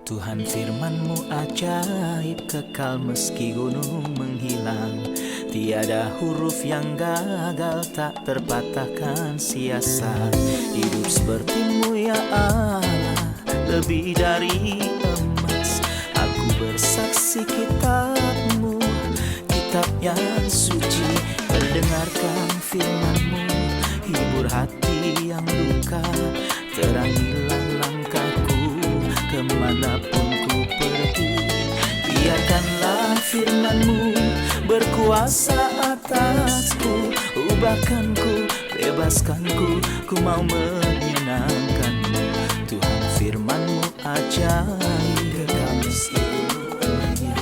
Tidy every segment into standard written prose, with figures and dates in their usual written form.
Tuhan firman-Mu ajaib, kekal meski gunung menghilang. Tiada huruf yang gagal, tak terpatahkan siasat. Hidup seperti-Mu ya Allah, lebih dari emas. Aku bersaksi kitab-Mu, kitab yang suci. Mendengarkan firman-Mu, hibur hati yang luka. Terangilah langkahku kemanapun ku pergi. Biarkanlah firman-Mu berkuasa atasku. Ubahkanku, bebaskanku, ku mau menyenangkan-Mu. Tuhan firman-Mu ajaib, kekal meski gunungnya.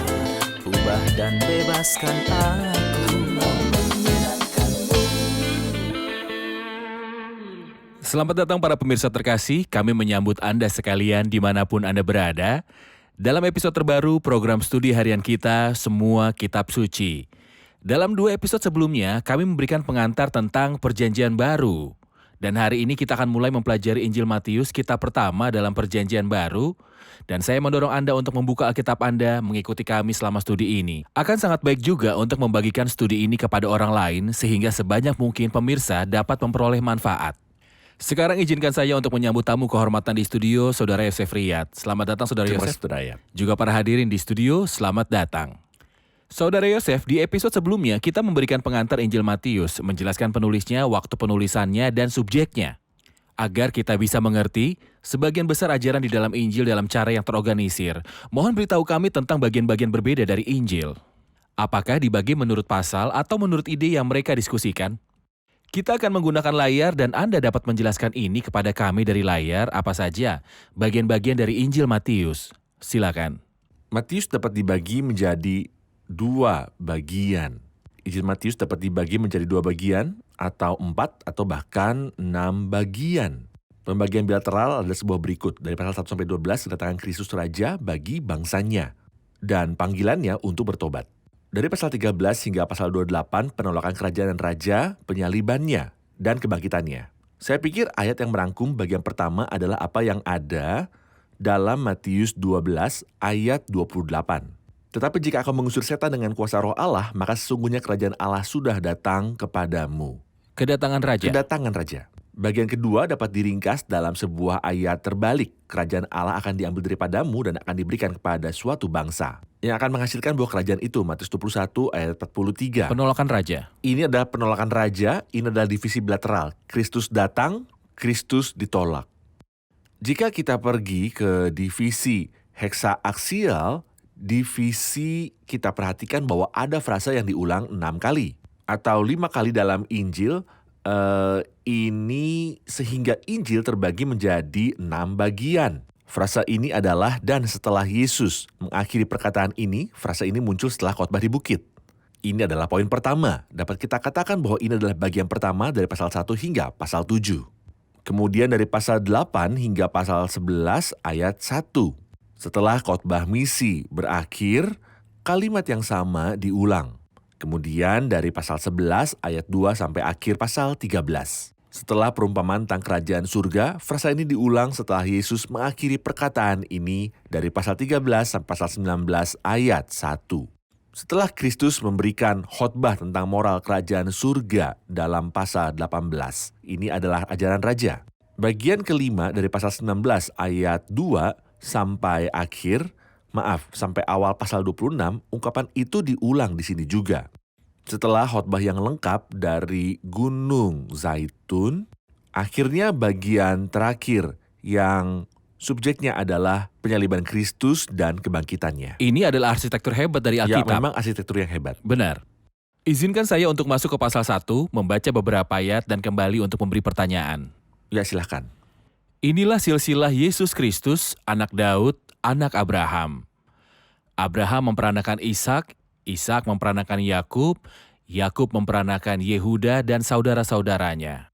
Ubah dan bebaskan aku, mau menyenangkan-Mu. Selamat datang para pemirsa terkasih, kami menyambut Anda sekalian dimanapun Anda berada. Dalam episode terbaru program studi harian kita, Semua Kitab Suci. Dalam 2 episode sebelumnya, kami memberikan pengantar tentang perjanjian baru. Dan hari ini kita akan mulai mempelajari Injil Matius, kitab pertama dalam perjanjian baru. Dan saya mendorong Anda untuk membuka Alkitab Anda, mengikuti kami selama studi ini. Akan sangat baik juga untuk membagikan studi ini kepada orang lain, sehingga sebanyak mungkin pemirsa dapat memperoleh manfaat. Sekarang izinkan saya untuk menyambut tamu kehormatan di studio, Saudara Yosef Riyad. Selamat datang Saudara Yosef. Juga para hadirin di studio, selamat datang. Saudara Yosef, di episode sebelumnya kita memberikan pengantar Injil Matius, menjelaskan penulisnya, waktu penulisannya, dan subjeknya. Agar kita bisa mengerti, sebagian besar ajaran di dalam Injil dalam cara yang terorganisir. Mohon beritahu kami tentang bagian-bagian berbeda dari Injil. Apakah dibagi menurut pasal atau menurut ide yang mereka diskusikan? Kita akan menggunakan layar dan Anda dapat menjelaskan ini kepada kami dari layar apa saja bagian-bagian dari Injil Matius. Silakan. Matius dapat dibagi menjadi 2 bagian. Injil Matius dapat dibagi menjadi 2 bagian, atau 4, atau bahkan 6 bagian. Pembagian bilateral adalah sebuah berikut. Dari pasal 1-12, kedatangan Kristus Raja bagi bangsanya. Dan panggilannya untuk bertobat. Dari pasal 13 hingga pasal 28, penolakan kerajaan dan raja, penyalibannya, dan kebangkitannya. Saya pikir ayat yang merangkum bagian pertama adalah apa yang ada dalam Matius 12 ayat 28. Tetapi jika kau mengusir setan dengan kuasa roh Allah, maka sesungguhnya kerajaan Allah sudah datang kepadamu. Kedatangan raja. Kedatangan raja. Bagian kedua dapat diringkas dalam sebuah ayat terbalik. Kerajaan Allah akan diambil daripadamu dan akan diberikan kepada suatu bangsa. Yang akan menghasilkan buah kerajaan itu, Matius 21 ayat 43. Penolakan raja. Ini adalah penolakan raja, ini adalah divisi bilateral. Kristus datang, Kristus ditolak. Jika kita pergi ke divisi heksaaksial, divisi kita perhatikan bahwa ada frasa yang diulang 6 kali. Atau 5 kali dalam Injil, ini sehingga Injil terbagi menjadi 6 bagian. Frasa ini adalah dan setelah Yesus mengakhiri perkataan ini, frasa ini muncul setelah khotbah di bukit. Ini adalah poin pertama. Dapat kita katakan bahwa ini adalah bagian pertama dari pasal 1 hingga pasal 7. Kemudian dari pasal 8 hingga pasal 11 ayat 1. Setelah khotbah misi berakhir, kalimat yang sama diulang. Kemudian dari pasal 11 ayat 2 sampai akhir pasal 13. Setelah perumpamaan tentang kerajaan surga, frasa ini diulang setelah Yesus mengakhiri perkataan ini dari pasal 13 sampai pasal 19 ayat 1. Setelah Kristus memberikan khotbah tentang moral kerajaan surga dalam pasal 18, ini adalah ajaran raja. Bagian kelima dari pasal 19 ayat 2 sampai sampai awal pasal 26, ungkapan itu diulang di sini juga. Setelah khotbah yang lengkap dari Gunung Zaitun, akhirnya bagian terakhir yang subjeknya adalah penyaliban Kristus dan kebangkitannya. Ini adalah arsitektur hebat dari Alkitab. Ya, memang arsitektur yang hebat. Benar. Izinkan saya untuk masuk ke pasal 1, membaca beberapa ayat dan kembali untuk memberi pertanyaan. Ya, silahkan. Inilah silsilah Yesus Kristus, anak Daud, anak Abraham. Abraham memperanakan Ishak, Ishak memperanakan Yakub, Yakub memperanakan Yehuda dan saudara-saudaranya.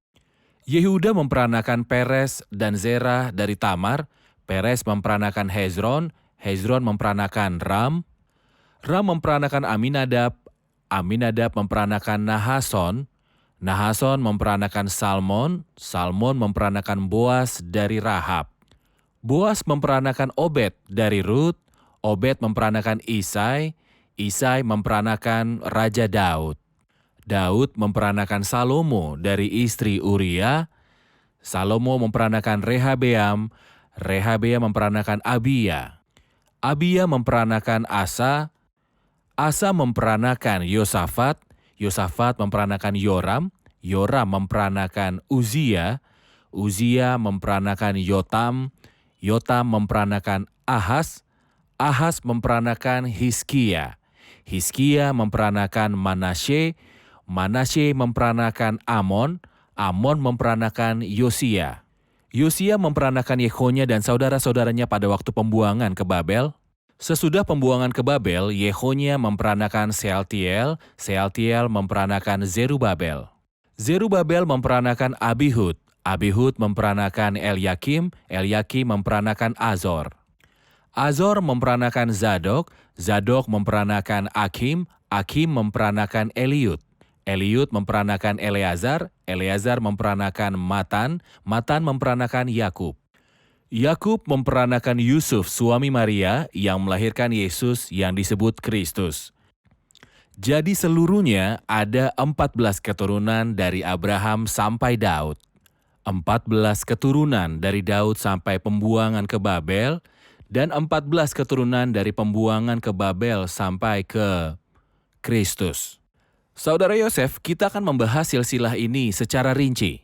Yehuda memperanakan Peres dan Zerah dari Tamar, Peres memperanakan Hezron, Hezron memperanakan Ram, Ram memperanakan Aminadab, Aminadab memperanakan Nahason, Nahason memperanakan Salmon, Salmon memperanakan Boas dari Rahab, Boas memperanakan Obed dari Rut, Obed memperanakan Isai, Isai memperanakan Raja Daud. Daud memperanakan Salomo dari istri Uria, Salomo memperanakan Rehabeam, Rehabeam memperanakan Abiya. Abiya memperanakan Asa, Asa memperanakan Yosafat, Yosafat memperanakan Yoram, Yoram memperanakan Uzia, Uzia memperanakan Yotam, Yotam memperanakan Ahaz, Ahaz memperanakan Hizkia, Hizkia memperanakan Manasye, Manasye memperanakan Amon, Amon memperanakan Yosia. Yosia memperanakan Yehonya dan saudara-saudaranya pada waktu pembuangan ke Babel. Sesudah pembuangan ke Babel, Yehonya memperanakan Sealtiel, Sealtiel memperanakan Zerubabel. Zerubabel memperanakan Abihud, Abihud memperanakan Elyakim, Elyakim memperanakan Azor. Azor memperanakan Zadok, Zadok memperanakan Akim, Akim memperanakan Eliud. Eliud memperanakan Eleazar, Eleazar memperanakan Matan, Matan memperanakan Yakub. Yakub memperanakan Yusuf, suami Maria, yang melahirkan Yesus yang disebut Kristus. Jadi seluruhnya ada 14 keturunan dari Abraham sampai Daud. 14 keturunan dari Daud sampai pembuangan ke Babel, dan 14 keturunan dari pembuangan ke Babel sampai ke Kristus. Saudara Yosef, kita akan membahas silsilah ini secara rinci.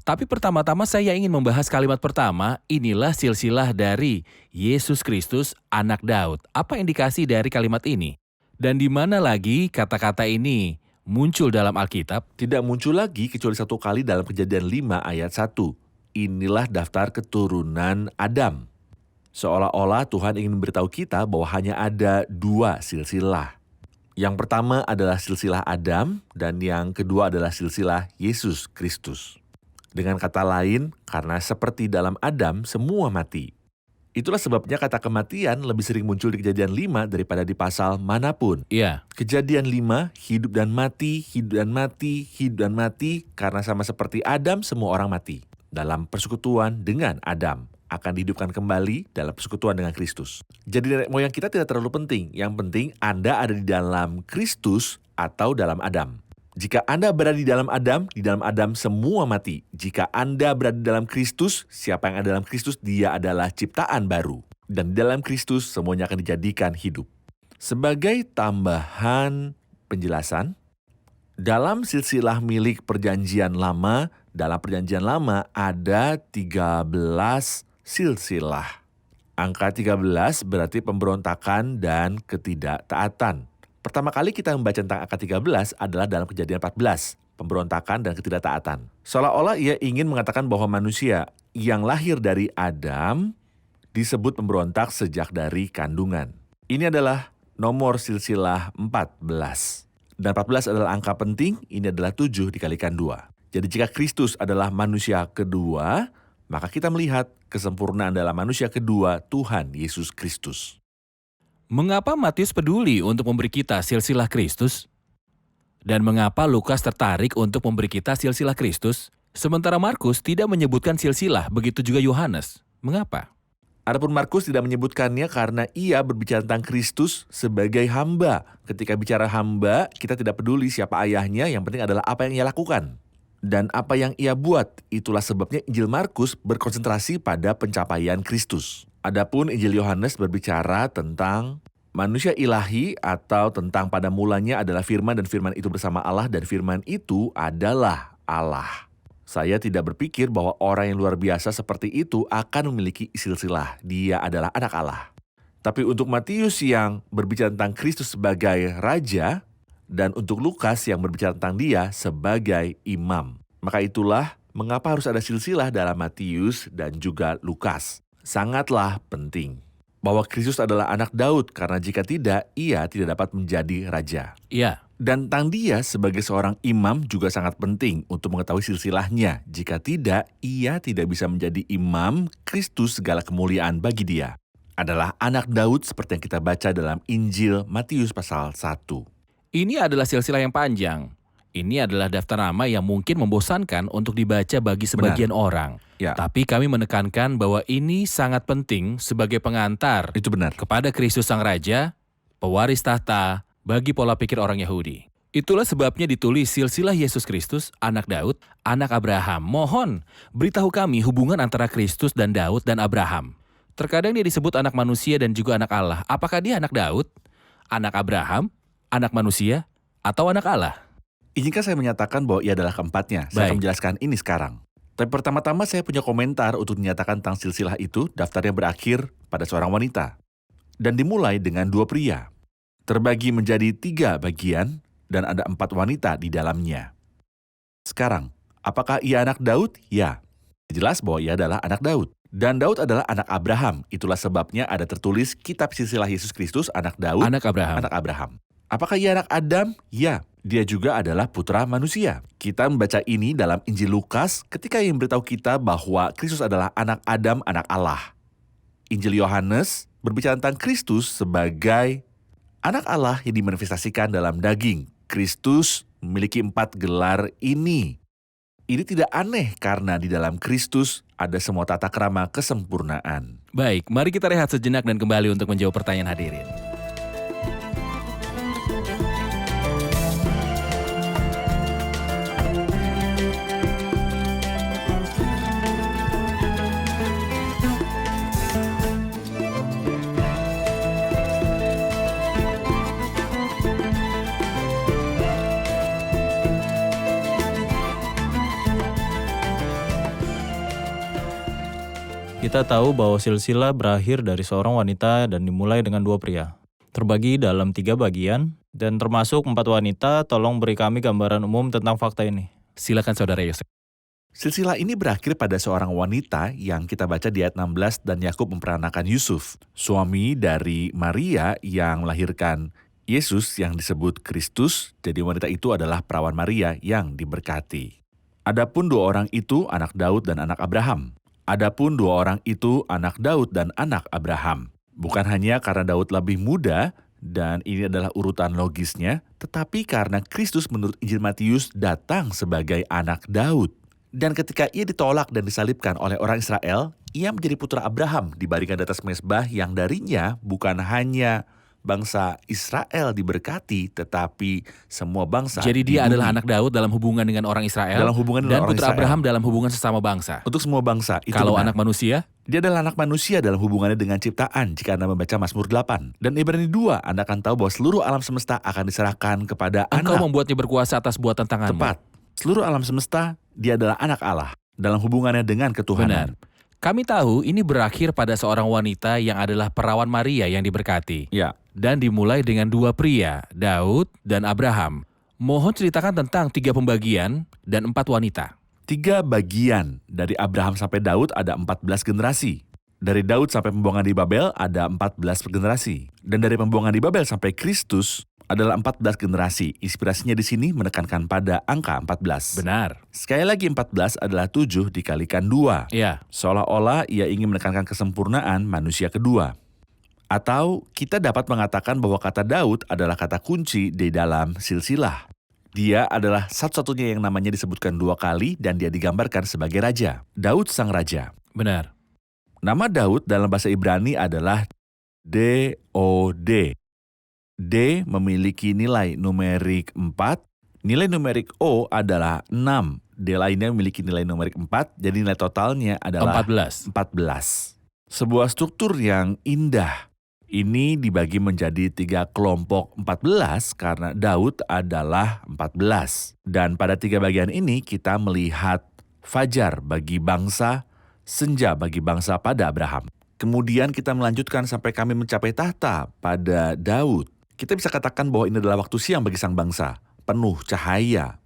Tapi pertama-tama saya ingin membahas kalimat pertama, inilah silsilah dari Yesus Kristus, anak Daud. Apa indikasi dari kalimat ini? Dan di mana lagi kata-kata ini muncul dalam Alkitab? Tidak muncul lagi kecuali satu kali dalam Kejadian 5 ayat 1. Inilah daftar keturunan Adam. Seolah-olah Tuhan ingin memberitahu kita bahwa hanya ada 2 silsilah. Yang pertama adalah silsilah Adam dan yang kedua adalah silsilah Yesus Kristus. Dengan kata lain, karena seperti dalam Adam semua mati. Itulah sebabnya kata kematian lebih sering muncul di Kejadian 5 daripada di pasal manapun. Iya. Kejadian 5, hidup dan mati, hidup dan mati, hidup dan mati, karena sama seperti Adam semua orang mati. Dalam persekutuan dengan Adam, akan dihidupkan kembali dalam persekutuan dengan Kristus. Jadi nenek moyang kita tidak terlalu penting. Yang penting Anda ada di dalam Kristus atau dalam Adam. Jika Anda berada di dalam Adam semua mati. Jika Anda berada di dalam Kristus, siapa yang ada dalam Kristus, dia adalah ciptaan baru. Dan di dalam Kristus semuanya akan dijadikan hidup. Sebagai tambahan penjelasan, dalam silsilah milik perjanjian lama, dalam perjanjian lama ada 13 silsilah. Angka 13 berarti pemberontakan dan ketidaktaatan. Pertama kali kita membaca tentang angka 13 adalah dalam Kejadian 14, pemberontakan dan ketidaktaatan. Seolah-olah ia ingin mengatakan bahwa manusia yang lahir dari Adam disebut pemberontak sejak dari kandungan. Ini adalah nomor silsilah 14. Dan 14 adalah angka penting, ini adalah 7 dikalikan 2. Jadi jika Kristus adalah manusia kedua, maka kita melihat kesempurnaan dalam manusia kedua Tuhan Yesus Kristus. Mengapa Matius peduli untuk memberi kita silsilah Kristus? Dan mengapa Lukas tertarik untuk memberi kita silsilah Kristus? Sementara Markus tidak menyebutkan silsilah, begitu juga Yohanes. Mengapa? Adapun Markus tidak menyebutkannya karena ia berbicara tentang Kristus sebagai hamba. Ketika bicara hamba, kita tidak peduli siapa ayahnya, yang penting adalah apa yang ia lakukan. Dan apa yang ia buat, itulah sebabnya Injil Markus berkonsentrasi pada pencapaian Kristus. Adapun Injil Yohanes berbicara tentang manusia ilahi atau tentang pada mulanya adalah firman dan firman itu bersama Allah dan firman itu adalah Allah. Saya tidak berpikir bahwa orang yang luar biasa seperti itu akan memiliki silsilah. Dia adalah anak Allah. Tapi untuk Matius yang berbicara tentang Kristus sebagai raja dan untuk Lukas yang berbicara tentang dia sebagai imam. Maka itulah mengapa harus ada silsilah dalam Matius dan juga Lukas. Sangatlah penting bahwa Kristus adalah anak Daud karena jika tidak, ia tidak dapat menjadi raja. Iya. Dan tentang dia sebagai seorang imam juga sangat penting untuk mengetahui silsilahnya. Jika tidak, ia tidak bisa menjadi imam. Kristus segala kemuliaan bagi dia adalah anak Daud seperti yang kita baca dalam Injil Matius pasal 1. Ini adalah silsilah yang panjang. Ini adalah daftar nama yang mungkin membosankan untuk dibaca bagi sebagian orang. Ya. Tapi kami menekankan bahwa ini sangat penting sebagai pengantar Itu benar. kepada Kristus Sang Raja, pewaris tahta bagi pola pikir orang Yahudi. Itulah sebabnya ditulis silsilah Yesus Kristus, anak Daud, anak Abraham. Mohon, beritahu kami hubungan antara Kristus dan Daud dan Abraham. Terkadang dia disebut anak manusia dan juga anak Allah. Apakah dia anak Daud, anak Abraham, anak manusia, atau anak Allah? Izinkan saya menyatakan bahwa ia adalah keempatnya. Saya akan menjelaskan ini sekarang. Tapi pertama-tama saya punya komentar untuk menyatakan tentang silsilah itu. Daftarnya berakhir pada seorang wanita. Dan dimulai dengan 2 pria. Terbagi menjadi 3 bagian dan ada 4 wanita di dalamnya. Sekarang, apakah ia anak Daud? Ya. Jelas bahwa ia adalah anak Daud. Dan Daud adalah anak Abraham. Itulah sebabnya ada tertulis kitab silsilah Yesus Kristus, anak Daud, Anak Abraham. anak Abraham. Apakah ia anak Adam? Ya. Dia juga adalah putra manusia. Kita membaca ini dalam Injil Lukas ketika ia memberitahu kita bahwa Kristus adalah anak Adam, anak Allah. Injil Yohanes berbicara tentang Kristus sebagai anak Allah yang dimanifestasikan dalam daging. Kristus memiliki 4 gelar ini. Ini tidak aneh karena di dalam Kristus ada semua tata krama kesempurnaan. Baik, mari kita rehat sejenak dan kembali untuk menjawab pertanyaan hadirin. Kita tahu bahwa silsilah berakhir dari seorang wanita dan dimulai dengan 2 pria. Terbagi dalam 3 bagian, dan termasuk 4 wanita. Tolong beri kami gambaran umum tentang fakta ini. Silakan Saudara Yosef. Silsilah ini berakhir pada seorang wanita yang kita baca di ayat 16 dan Yakub memperanakan Yusuf, suami dari Maria yang melahirkan Yesus yang disebut Kristus. Jadi wanita itu adalah perawan Maria yang diberkati. Adapun 2 orang itu anak Daud dan anak Abraham. Adapun 2 orang itu anak Daud dan anak Abraham. Bukan hanya karena Daud lebih muda, dan ini adalah urutan logisnya, tetapi karena Kristus menurut Injil Matius datang sebagai anak Daud. Dan ketika ia ditolak dan disalibkan oleh orang Israel, ia menjadi putra Abraham dibaringkan di atas mezbah yang darinya bukan hanya bangsa Israel diberkati, tetapi semua bangsa. Jadi dia di adalah bumi. anak Daud dalam hubungan dengan orang Israel. Dalam hubungan dengan dan orang putra Israel. Abraham dalam hubungan sesama bangsa. Untuk semua bangsa. Itu Kalau benar. anak manusia, Dia adalah anak manusia dalam hubungannya dengan ciptaan jika Anda membaca Mazmur 8. Dan Ibrani 2, Anda akan tahu bahwa seluruh alam semesta akan diserahkan kepada engkau anak. membuatnya berkuasa atas buatan tanganmu. Tepat. Seluruh alam semesta, dia adalah anak Allah dalam hubungannya dengan Benar. ketuhanan. Kami tahu ini berakhir pada seorang wanita yang adalah perawan Maria yang diberkati. Ya, Dan dimulai dengan 2 pria, Daud dan Abraham. Mohon ceritakan tentang 3 pembagian dan 4 wanita. 3 bagian. Dari Abraham sampai Daud ada 14 generasi. Dari Daud sampai pembuangan di Babel ada 14 generasi. Dan dari pembuangan di Babel sampai Kristus adalah 14 generasi. Inspirasinya di sini menekankan pada angka 14. Benar. Sekali lagi 14 adalah 7 dikalikan 2. Ya, Seolah-olah ia ingin menekankan kesempurnaan manusia kedua. Atau kita dapat mengatakan bahwa kata Daud adalah kata kunci di dalam silsilah. Dia adalah satu-satunya yang namanya disebutkan 2 kali dan dia digambarkan sebagai raja. Daud sang raja. benar. Nama Daud dalam bahasa Ibrani adalah D-O-D. D memiliki nilai numerik 4, nilai numerik O adalah 6. D lainnya memiliki nilai numerik 4, jadi nilai totalnya adalah 14. 14. Sebuah struktur yang indah. Ini dibagi menjadi 3 kelompok 14 karena Daud adalah 14. Dan pada 3 bagian ini kita melihat fajar bagi bangsa, senja bagi bangsa pada Abraham. Kemudian kita melanjutkan sampai kami mencapai tahta pada Daud. Kita bisa katakan bahwa ini adalah waktu siang bagi sang bangsa, penuh cahaya.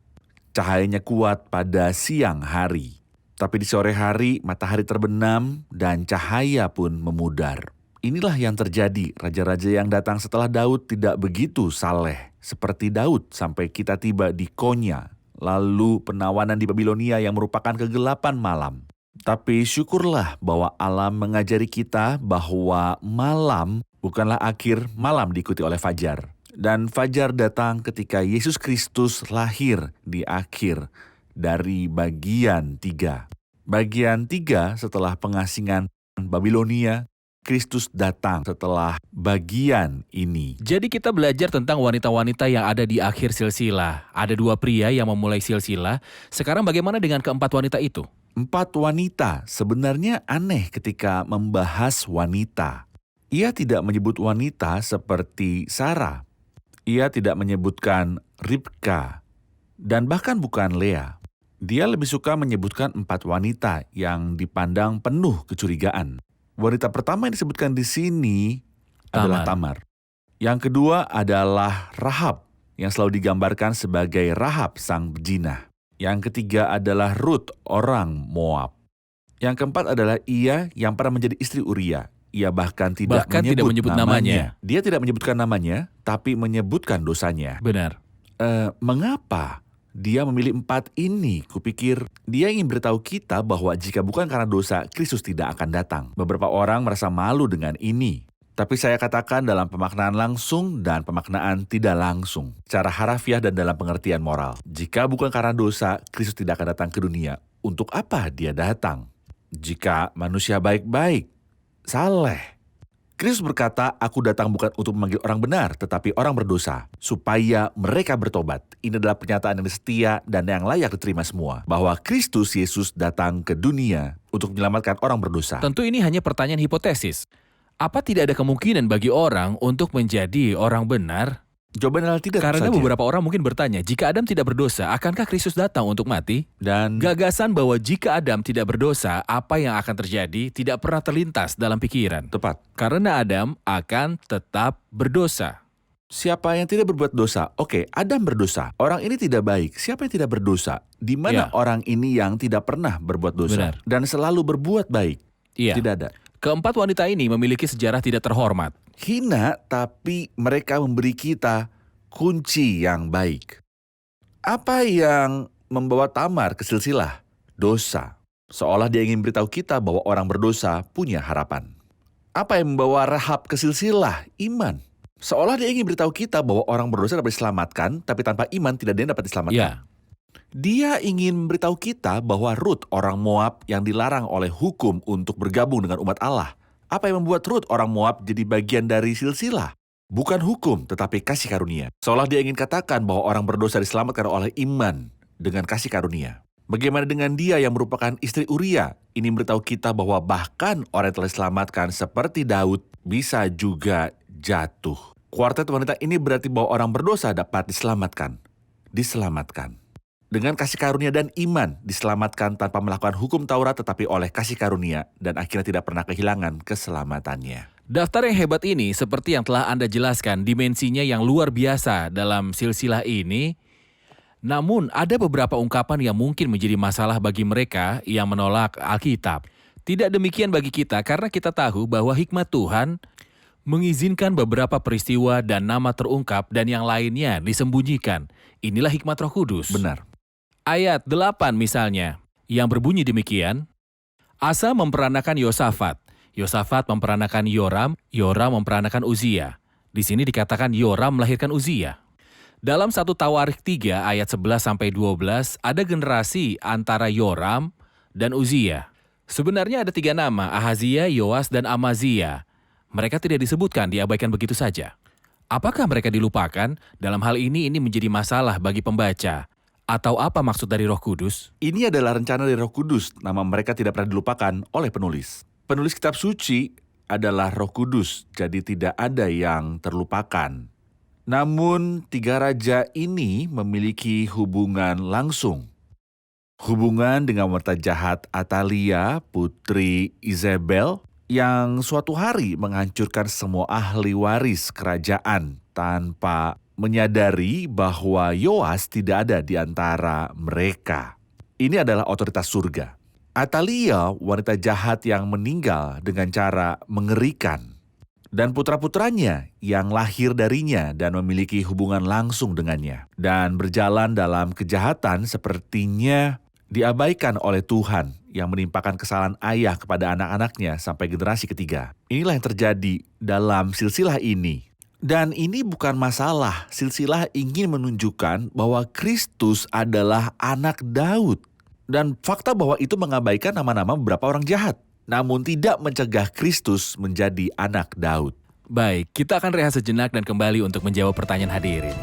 Cahayanya kuat pada siang hari. Tapi di sore hari matahari terbenam dan cahaya pun memudar. Inilah yang terjadi. Raja-raja yang datang setelah Daud tidak begitu saleh seperti Daud sampai kita tiba di Konya. Lalu penawanan di Babilonia yang merupakan kegelapan malam. Tapi syukurlah bahwa alam mengajari kita bahwa malam bukanlah akhir, malam diikuti oleh fajar. Dan fajar datang ketika Yesus Kristus lahir di akhir dari bagian 3. Bagian 3 setelah pengasingan Babilonia, Kristus datang setelah bagian ini. Jadi kita belajar tentang wanita-wanita yang ada di akhir silsilah. Ada 2 pria yang memulai silsilah. Sekarang bagaimana dengan keempat wanita itu? 4 wanita sebenarnya aneh ketika membahas wanita. Ia tidak menyebut wanita seperti Sarah. Ia tidak menyebutkan Ribka, dan bahkan bukan Lea. Dia lebih suka menyebutkan 4 wanita yang dipandang penuh kecurigaan. Wanita pertama yang disebutkan di sini adalah Tamar. Yang kedua adalah Rahab, yang selalu digambarkan sebagai Rahab sang pejinah. Yang ketiga adalah Rut, orang Moab. Yang keempat adalah ia yang pernah menjadi istri Uria. Ia bahkan tidak menyebut namanya. Dia tidak menyebutkan namanya, tapi menyebutkan dosanya. Benar. Mengapa dia memilih 4 ini? Kupikir dia ingin beritahu kita bahwa jika bukan karena dosa, Kristus tidak akan datang. Beberapa orang merasa malu dengan ini. Tapi saya katakan dalam pemaknaan langsung dan pemaknaan tidak langsung. Secara harafiah dan dalam pengertian moral. Jika bukan karena dosa, Kristus tidak akan datang ke dunia. Untuk apa dia datang? Jika manusia baik-baik, saleh. Kristus berkata, aku datang bukan untuk memanggil orang benar, tetapi orang berdosa, supaya mereka bertobat. Ini adalah pernyataan yang setia dan yang layak diterima semua, bahwa Kristus Yesus datang ke dunia untuk menyelamatkan orang berdosa. Tentu ini hanya pertanyaan hipotesis. Apa tidak ada kemungkinan bagi orang untuk menjadi orang benar? Jawaban adalah tidak. Karena saja. beberapa orang mungkin bertanya, jika Adam tidak berdosa, akankah Kristus datang untuk mati? Dan Gagasan bahwa jika Adam tidak berdosa, apa yang akan terjadi tidak pernah terlintas dalam pikiran. tepat. Karena Adam akan tetap berdosa. Siapa yang tidak berbuat dosa? Oke, Adam berdosa. Orang ini tidak baik. Siapa yang tidak berdosa? Di mana Ya. orang ini yang tidak pernah berbuat dosa? Benar. Dan selalu berbuat baik? Iya. Tidak ada. Keempat wanita ini memiliki sejarah tidak terhormat. Hina, tapi mereka memberi kita kunci yang baik. Apa yang membawa Tamar ke silsilah? Dosa. Seolah dia ingin beritahu kita bahwa orang berdosa punya harapan. Apa yang membawa Rahab ke silsilah? Iman. Seolah dia ingin beritahu kita bahwa orang berdosa dapat diselamatkan, tapi tanpa iman tidak ada yang dapat diselamatkan. Ya, Dia ingin memberitahu kita bahwa Rut, orang Moab yang dilarang oleh hukum untuk bergabung dengan umat Allah. Apa yang membuat Rut, orang Moab, jadi bagian dari silsilah? Bukan hukum, tetapi kasih karunia. Seolah dia ingin katakan bahwa orang berdosa diselamatkan oleh iman dengan kasih karunia. Bagaimana dengan dia yang merupakan istri Uria? Ini memberitahu kita bahwa bahkan orang yang telah diselamatkan seperti Daud bisa juga jatuh. Kuartet wanita ini berarti bahwa orang berdosa dapat diselamatkan. Diselamatkan. Dengan kasih karunia dan iman, diselamatkan tanpa melakukan hukum Taurat tetapi oleh kasih karunia dan akhirnya tidak pernah kehilangan keselamatannya. daftar yang hebat ini seperti yang telah Anda jelaskan, dimensinya yang luar biasa dalam silsilah ini. Namun ada beberapa ungkapan yang mungkin menjadi masalah bagi mereka yang menolak Alkitab. Tidak demikian bagi kita karena kita tahu bahwa hikmat Tuhan mengizinkan beberapa peristiwa dan nama terungkap dan yang lainnya disembunyikan. Inilah hikmat Roh Kudus. Benar. Ayat 8 misalnya, yang berbunyi demikian, Asa memperanakan Yosafat, Yosafat memperanakan Yoram, Yoram memperanakan Uzia. Di sini dikatakan Yoram melahirkan Uzia. Dalam 1 Tawarikh 3 ayat 11-12 ada generasi antara Yoram dan Uzia. Sebenarnya ada 3 nama, Ahazia, Yoas, dan Amazia. Mereka tidak disebutkan, diabaikan begitu saja. Apakah mereka dilupakan? Dalam hal ini menjadi masalah bagi pembaca. Atau apa maksud dari Roh Kudus? Ini adalah rencana dari Roh Kudus. Nama mereka tidak pernah dilupakan oleh penulis. Penulis kitab suci adalah Roh Kudus, jadi tidak ada yang terlupakan. Namun 3 raja ini memiliki hubungan langsung. Hubungan dengan wanita jahat Atalia, putri Izebel, yang suatu hari menghancurkan semua ahli waris kerajaan tanpa menyadari bahwa Yoas tidak ada di antara mereka. Ini adalah otoritas surga. Atalia, wanita jahat yang meninggal dengan cara mengerikan. Dan putra-putranya yang lahir darinya dan memiliki hubungan langsung dengannya. Dan berjalan dalam kejahatan sepertinya diabaikan oleh Tuhan yang menimpakan kesalahan ayah kepada anak-anaknya sampai generasi ketiga. Inilah yang terjadi dalam silsilah ini. Dan ini bukan masalah. Silsilah ingin menunjukkan bahwa Kristus adalah anak Daud. Dan fakta bahwa itu mengabaikan nama-nama beberapa orang jahat. Namun tidak mencegah Kristus menjadi anak Daud. Baik, kita akan rehat sejenak dan kembali untuk menjawab pertanyaan hadirin.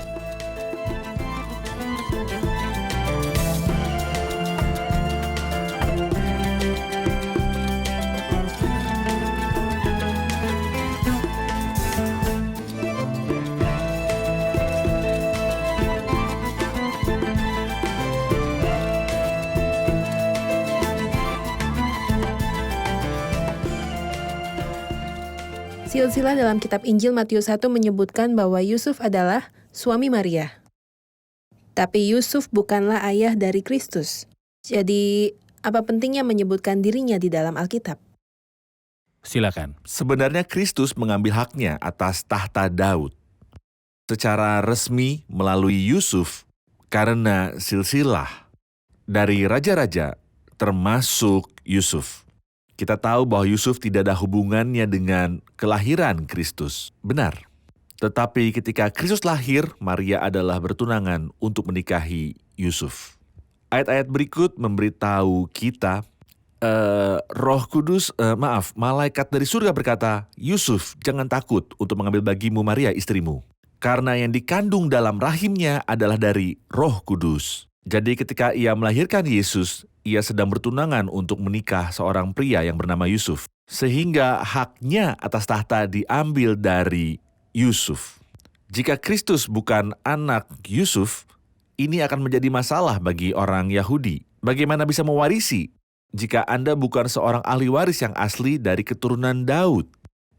Silsilah dalam kitab Injil Matius 1 menyebutkan bahwa Yusuf adalah suami Maria. Tapi Yusuf bukanlah ayah dari Kristus. Jadi, apa pentingnya menyebutkan dirinya di dalam Alkitab? Silakan. Sebenarnya Kristus mengambil haknya atas tahta Daud secara resmi melalui Yusuf karena silsilah dari raja-raja termasuk Yusuf. Kita tahu bahwa Yusuf tidak ada hubungannya dengan kelahiran Kristus. Benar. Tetapi ketika Kristus lahir, Maria adalah bertunangan untuk menikahi Yusuf. Ayat-ayat berikut memberitahu kita, malaikat dari surga berkata, Yusuf, jangan takut untuk mengambil bagimu Maria istrimu. Karena yang dikandung dalam rahimnya adalah dari Roh Kudus. Jadi ketika ia melahirkan Yesus, ia sedang bertunangan untuk menikah seorang pria yang bernama Yusuf. Sehingga haknya atas tahta diambil dari Yusuf. Jika Kristus bukan anak Yusuf, ini akan menjadi masalah bagi orang Yahudi. Bagaimana bisa mewarisi jika Anda bukan seorang ahli waris yang asli dari keturunan Daud?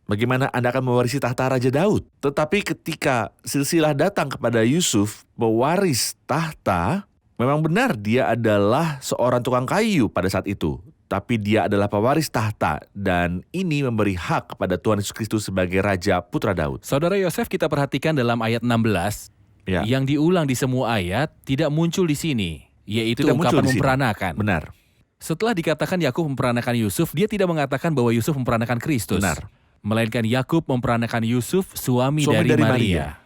Bagaimana Anda akan mewarisi tahta Raja Daud? Tetapi ketika silsilah datang kepada Yusuf, pewaris tahta, memang benar dia adalah seorang tukang kayu pada saat itu. Tapi dia adalah pewaris tahta dan ini memberi hak kepada Tuhan Yesus Kristus sebagai Raja Putra Daud. Saudara Yosef, kita perhatikan dalam ayat 16, yang diulang di semua ayat tidak muncul di sini, yaitu Tidak muncul ungkapan di sini. memperanakan. Benar, Setelah dikatakan Yakub memperanakan Yusuf, dia tidak mengatakan bahwa Yusuf memperanakan Kristus. benar. Melainkan Yakub memperanakan Yusuf, suami dari dari Maria.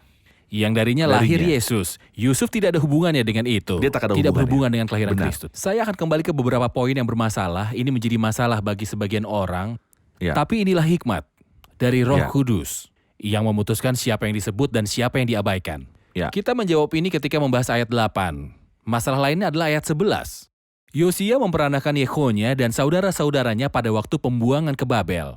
Yang darinya lahir Yesus. Yusuf tidak ada hubungannya dengan itu. Dia tak ada tidak hubungannya. berhubungan dengan kelahiran Benar. Kristus. Saya akan kembali ke beberapa poin yang bermasalah. Ini menjadi masalah bagi sebagian orang. Ya. Tapi inilah hikmat dari Roh Ya. Kudus yang memutuskan siapa yang disebut dan siapa yang diabaikan. Ya. Kita menjawab ini ketika membahas ayat 8. Masalah lainnya adalah ayat 11. Yosia memperanakan Yehonya dan saudara-saudaranya pada waktu pembuangan ke Babel.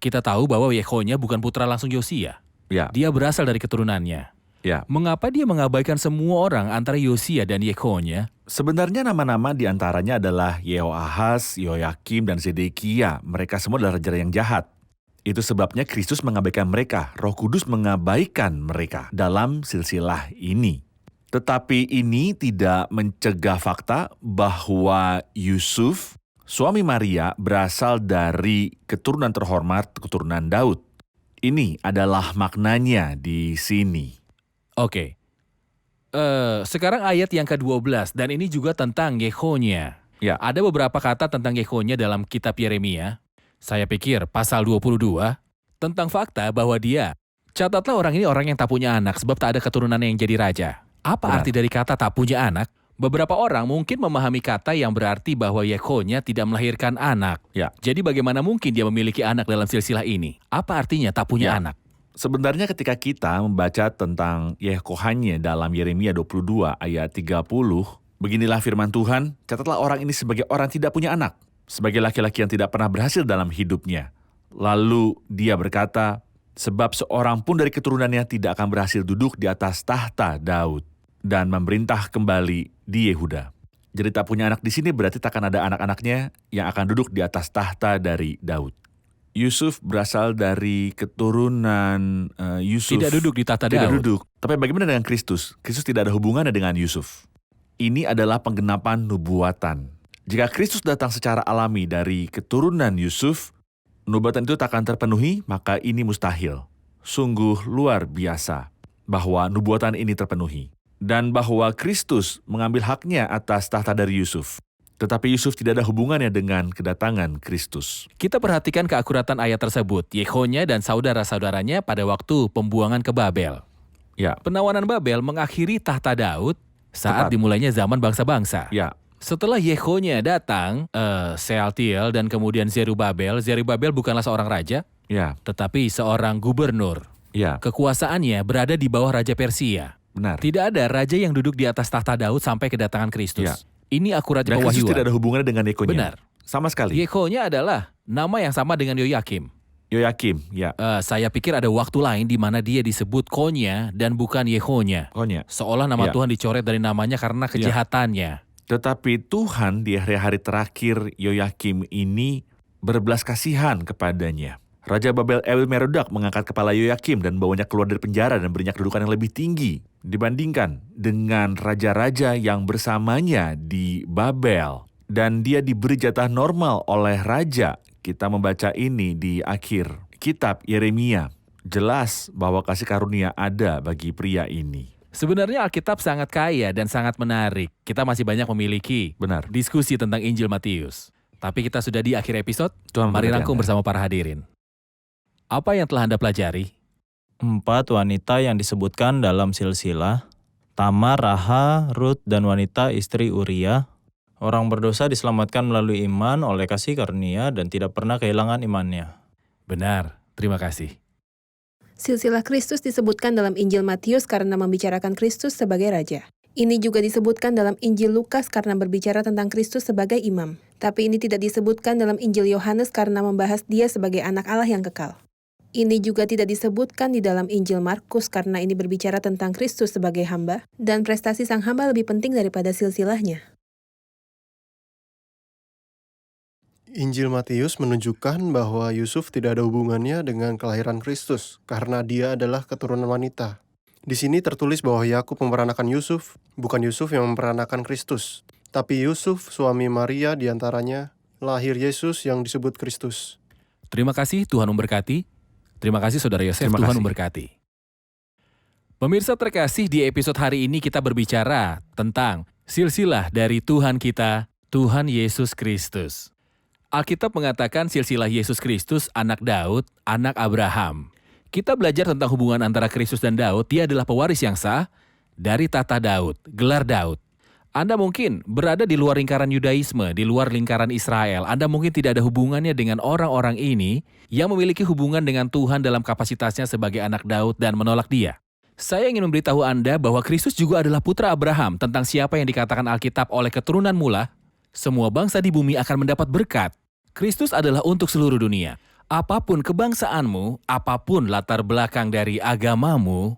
Kita tahu bahwa Yehonya bukan putra langsung Yosia. Ya. Dia berasal dari keturunannya. Ya. Mengapa dia mengabaikan semua orang antara Yosia dan Yehonya? Sebenarnya nama-nama di antaranya adalah Yehoahaz, Yehoyakim, dan Zedekia. Mereka semua adalah raja yang jahat. Itu sebabnya Kristus mengabaikan mereka. Roh Kudus mengabaikan mereka dalam silsilah ini. Tetapi ini tidak mencegah fakta bahwa Yusuf, suami Maria, berasal dari keturunan terhormat, keturunan Daud. Ini adalah maknanya di sini. Oke. Sekarang ayat yang ke-12 dan ini juga tentang Yehonya. Ya. Ada beberapa kata tentang Yehonya dalam kitab Yeremia. Saya pikir pasal 22 tentang fakta bahwa dia, catatlah orang ini orang yang tak punya anak sebab tak ada keturunan yang jadi raja. Apa Benar. arti dari kata tak punya anak? Beberapa orang mungkin memahami kata yang berarti bahwa Yehonya tidak melahirkan anak. Ya. Jadi bagaimana mungkin dia memiliki anak dalam silsilah ini? Apa artinya tak punya Ya. anak? Sebenarnya ketika kita membaca tentang Yehohanya dalam Yeremia 22 ayat 30, beginilah firman Tuhan, catatlah orang ini sebagai orang tidak punya anak, sebagai laki-laki yang tidak pernah berhasil dalam hidupnya. Lalu dia berkata, sebab seorang pun dari keturunannya tidak akan berhasil duduk di atas tahta Daud dan memerintah kembali di Yehuda. Jadi tak punya anak di sini berarti tak akan ada anak-anaknya yang akan duduk di atas tahta dari Daud. Yusuf berasal dari keturunan Yusuf. Tidak duduk di tahta Tidak Daud. duduk. Tapi bagaimana dengan Kristus? Kristus tidak ada hubungannya dengan Yusuf. Ini adalah penggenapan nubuatan. Jika Kristus datang secara alami dari keturunan Yusuf, nubuatan itu tak akan terpenuhi, maka ini mustahil. Sungguh luar biasa bahwa nubuatan ini terpenuhi. Dan bahwa Kristus mengambil haknya atas tahta dari Yusuf. Tetapi Yusuf tidak ada hubungannya dengan kedatangan Kristus. Kita perhatikan keakuratan ayat tersebut. Yehonya dan saudara-saudaranya pada waktu pembuangan ke Babel. Ya, Penawanan Babel mengakhiri tahta Daud saat Tepat. dimulainya zaman bangsa-bangsa. ya, Setelah Yehonya datang, Sealtiel dan kemudian Zerubabel. Zerubabel bukanlah seorang raja, ya, tetapi seorang gubernur. ya, Kekuasaannya berada di bawah Raja Persia. benar. Tidak ada raja yang duduk di atas tahta Daud sampai kedatangan Kristus. Ya. Ini akurat Dan Kristus pewahyuan. tidak ada hubungannya dengan Yehonya. Benar. Sama sekali. Yehonya adalah nama yang sama dengan Yoyakim. Yoyakim, ya, Saya pikir ada waktu lain di mana dia disebut Konya dan bukan Yehonya. Konya. Seolah nama Ya. Tuhan dicoret dari namanya karena kejahatannya. Tetapi Tuhan di hari-hari terakhir Yoyakim ini berbelas kasihan kepadanya. Raja Babel Ewil-Merodak mengangkat kepala Yoyakim dan bawanya keluar dari penjara dan berinya kedudukan yang lebih tinggi dibandingkan dengan raja-raja yang bersamanya di Babel. Dan dia diberi jatah normal oleh raja. Kita membaca ini di akhir kitab Yeremia. Jelas bahwa kasih karunia ada bagi pria ini. Sebenarnya Alkitab sangat kaya dan sangat menarik. Kita masih banyak memiliki Benar. diskusi tentang Injil Matius. Tapi kita sudah di akhir episode. Tuhan Mari memberkati rangkum Anda. bersama para hadirin. Apa yang telah Anda pelajari? 4 wanita yang disebutkan dalam silsilah, Tamar, Raha, Rut, dan wanita istri Uria. Orang berdosa diselamatkan melalui iman oleh kasih karunia dan tidak pernah kehilangan imannya. Benar, terima kasih. Silsilah Kristus disebutkan dalam Injil Matius karena membicarakan Kristus sebagai Raja. Ini juga disebutkan dalam Injil Lukas karena berbicara tentang Kristus sebagai imam. Tapi ini tidak disebutkan dalam Injil Yohanes karena membahas dia sebagai anak Allah yang kekal. Ini juga tidak disebutkan di dalam Injil Markus karena ini berbicara tentang Kristus sebagai hamba, dan prestasi sang hamba lebih penting daripada silsilahnya. Injil Matius menunjukkan bahwa Yusuf tidak ada hubungannya dengan kelahiran Kristus karena dia adalah keturunan wanita. Di sini tertulis bahwa Yakub memperanakan Yusuf, bukan Yusuf yang memperanakan Kristus. Tapi Yusuf, suami Maria diantaranya, lahir Yesus yang disebut Kristus. Terima kasih, Tuhan memberkati. Terima kasih Saudara Yosef, Terima Tuhan kasih. memberkati. Pemirsa terkasih, di episode hari ini kita berbicara tentang silsilah dari Tuhan kita, Tuhan Yesus Kristus. Alkitab mengatakan silsilah Yesus Kristus, anak Daud, anak Abraham. Kita belajar tentang hubungan antara Kristus dan Daud. Dia adalah pewaris yang sah dari tahta Daud, gelar Daud. Anda mungkin berada di luar lingkaran Yudaisme, di luar lingkaran Israel. Anda mungkin tidak ada hubungannya dengan orang-orang ini yang memiliki hubungan dengan Tuhan dalam kapasitasnya sebagai anak Daud dan menolak dia. Saya ingin memberitahu Anda bahwa Kristus juga adalah putra Abraham. Tentang siapa yang dikatakan Alkitab oleh keturunan mula, semua bangsa di bumi akan mendapat berkat. Kristus adalah untuk seluruh dunia. Apapun kebangsaanmu, apapun latar belakang dari agamamu,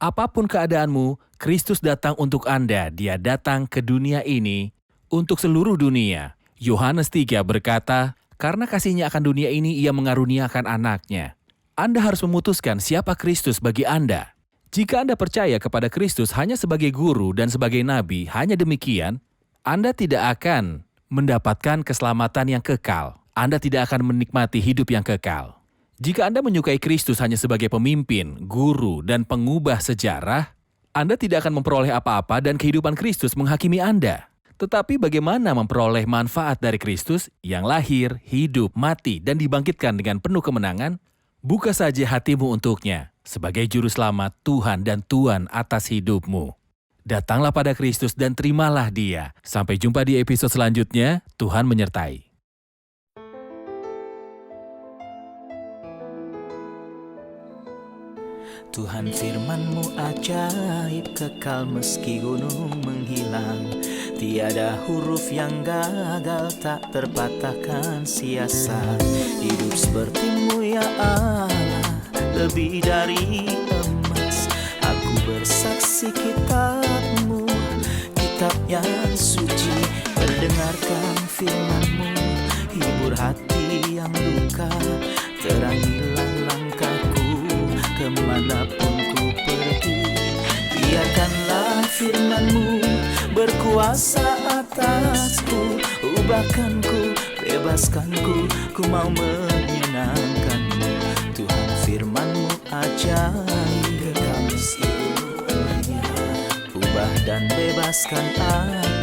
apapun keadaanmu, Kristus datang untuk Anda. Dia datang ke dunia ini untuk seluruh dunia. Yohanes 3 berkata, karena kasihnya akan dunia ini, ia mengaruniakan anaknya. Anda harus memutuskan siapa Kristus bagi Anda. Jika Anda percaya kepada Kristus hanya sebagai guru dan sebagai nabi, hanya demikian, Anda tidak akan mendapatkan keselamatan yang kekal. Anda tidak akan menikmati hidup yang kekal. Jika Anda menyukai Kristus hanya sebagai pemimpin, guru, dan pengubah sejarah, Anda tidak akan memperoleh apa-apa dan kehidupan Kristus menghakimi Anda. Tetapi bagaimana memperoleh manfaat dari Kristus yang lahir, hidup, mati, dan dibangkitkan dengan penuh kemenangan? Buka saja hatimu untuknya sebagai juru selamat Tuhan dan Tuhan atas hidupmu. Datanglah pada Kristus dan terimalah Dia. Sampai jumpa di episode selanjutnya. Tuhan menyertai. Tuhan firman-Mu ajaib, kekal meski gunung menghilang. Tiada huruf yang gagal, tak terpatahkan siasat. Hidup seperti-Mu ya Allah, lebih dari emas. Aku bersaksi kitab-Mu, kitab yang suci. Mendengarkan firman-Mu, hibur hati yang luka. Terangilah langkahku kemanapun ku pergi. Biarkanlah firman-Mu berkuasa atasku. Ubahkanku, bebaskanku, ku mau menyenangkan-Mu. Tuhan firman-Mu ajaib, kekal seluruhnya. Ubah dan bebaskan aku.